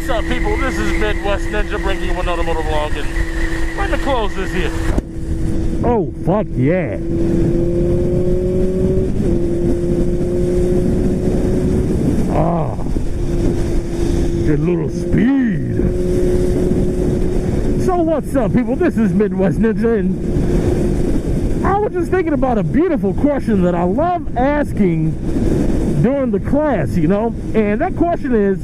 What's up, people? This is Midwest Ninja bringing you another motovlog, and we're gonna close this here. Oh, fuck yeah. Ah, get a little speed. So what's up, people? This is Midwest Ninja, and I was just thinking about a beautiful question that I love asking during the class, you know? And that question is,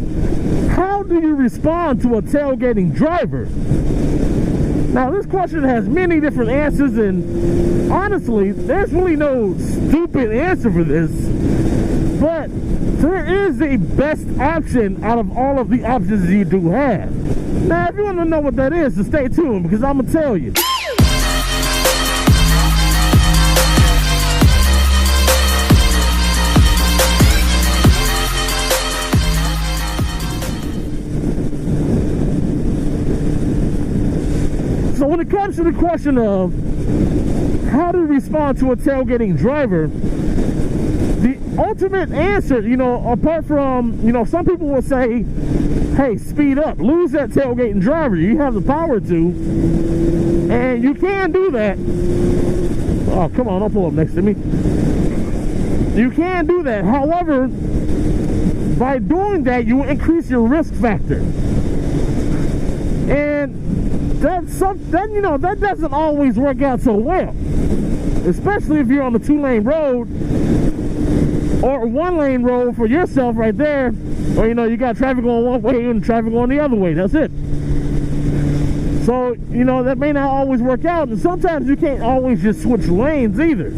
how do you respond to a tailgating driver? Now, this question has many different answers, and honestly, there's really no stupid answer for this, but there is a best option out of all of the options you do have. Now, if you want to know what that is, then stay tuned, because I'm going to tell you. So when it comes to the question of how to respond to a tailgating driver, the ultimate answer, you know, apart from, you know, some people will say, hey, speed up, lose that tailgating driver. You have the power to, and you can do that. Oh, come on, don't pull up next to me. You can do that. However, by doing that, you will increase your risk factor. And that doesn't always work out so well, especially if you're on the 2-lane road or 1-lane road for yourself right there, or you know, you got traffic going one way and traffic going the other way. That's it. So you know, that may not always work out, and sometimes you can't always just switch lanes either.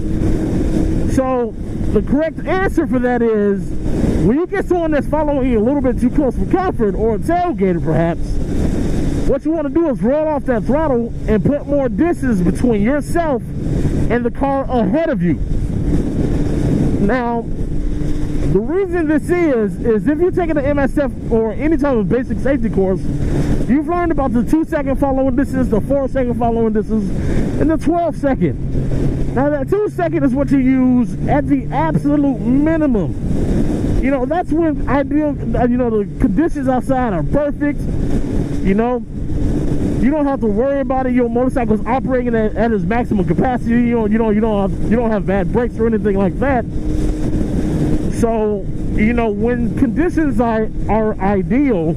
So the correct answer for that is, when you get someone that's following you a little bit too close for comfort, or a tailgater perhaps, what you want to do is roll off that throttle and put more distance between yourself and the car ahead of you. Now, the reason this is if you're taking an MSF or any type of basic safety course, you've learned about the 2-second following distance, the 4-second following distance, and the 12-second. Now, that 2-second is what you use at the absolute minimum. You know, that's when ideal, you know, the conditions outside are perfect. You know, you don't have to worry about it. Your motorcycle's operating at its maximum capacity. You don't have bad brakes or anything like that. So, you know, when conditions are ideal,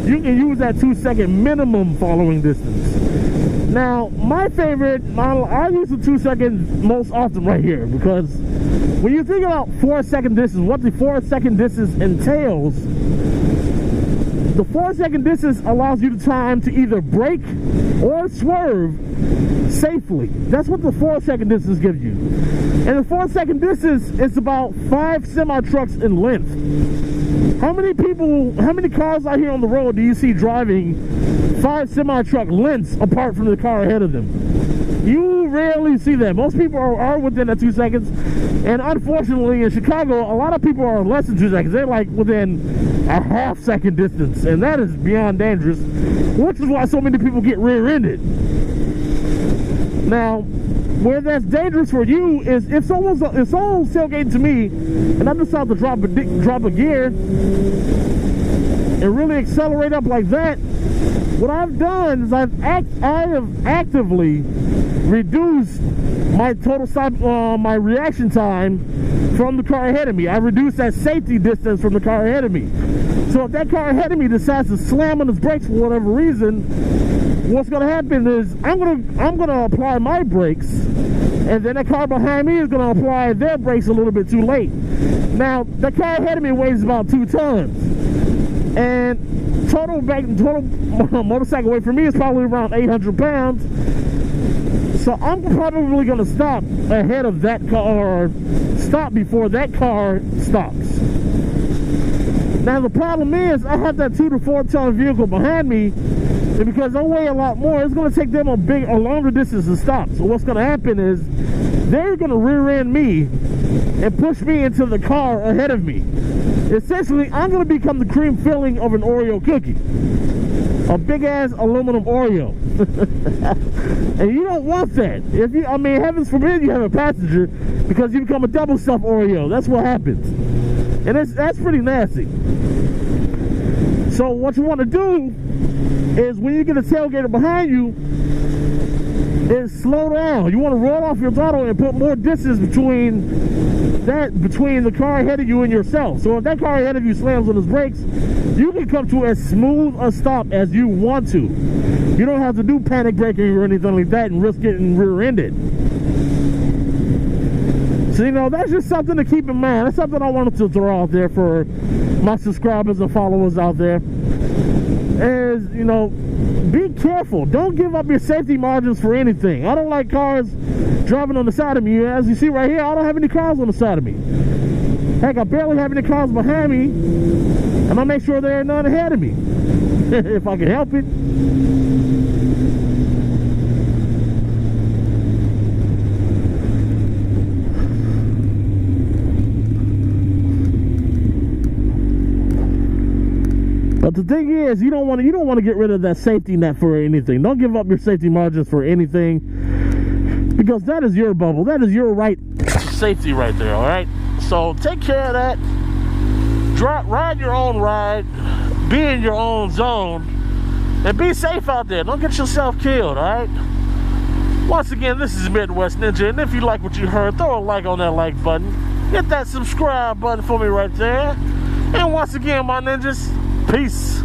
you can use that 2-second minimum following distance. Now, my favorite, I use the 2 seconds most often right here, because when you think about 4-second distance, what the 4-second distance entails, the 4-second distance allows you the time to either brake or swerve safely. That's what the 4-second distance gives you. And the 4-second distance is about 5 semi-trucks in length. How many cars out here on the road do you see driving 5 semi-truck lengths apart from the car ahead of them? You rarely see that. Most people are within that 2 seconds. And unfortunately, in Chicago, a lot of people are less than 2 seconds. They're like within a half-second distance. And that is beyond dangerous, which is why so many people get rear-ended. Now, where that's dangerous for you is if someone's tailgating to me and I decide to drop a gear and really accelerate up like that, what I've done is I have actively reduced my total stop, my reaction time from the car ahead of me. I reduced that safety distance from the car ahead of me. So if that car ahead of me decides to slam on its brakes for whatever reason, what's going to happen is I'm going to apply my brakes, and then the car behind me is going to apply their brakes a little bit too late. Now, the car ahead of me weighs about 2 tons, and total motorcycle weight for me is probably around 800 pounds. So I'm probably going to stop ahead of that car, or stop before that car stops. Now the problem is, I have that 2 to 4 ton vehicle behind me, and because I weigh a lot more, it's going to take them a longer distance to stop. So what's going to happen is, they're going to rear end me and push me into the car ahead of me. Essentially, I'm going to become the cream filling of an Oreo cookie. A big ass aluminum Oreo. And you don't want that. I mean, heavens forbid you have a passenger, because you become a double stuffed Oreo. That's what happens. And that's pretty nasty. So So what you want to do is when you get a tailgater behind you, is slow down. You want to roll off your throttle and put more distance between the car ahead of you and yourself. So if that car ahead of you slams on his brakes, you can come to as smooth a stop as you want to. You don't have to do panic braking or anything like that and risk getting rear-ended. So, you know, that's just something to keep in mind. That's something I wanted to throw out there for my subscribers and followers out there. Is, you know, be careful. Don't give up your safety margins for anything. I don't like cars driving on the side of me. As you see right here, I don't have any cars on the side of me. Heck, I barely have any cars behind me, and I make sure there are none ahead of me if I can help it. But the thing is, you don't want to get rid of that safety net for anything. Don't give up your safety margins for anything, because that is your bubble. That is your right safety right there. All right. So take care of that. Ride your own ride. Be in your own zone, and be safe out there. Don't get yourself killed. All right. Once again, this is Midwest Ninja, and if you like what you heard, throw a like on that like button. Hit that subscribe button for me right there. And once again, my ninjas, peace.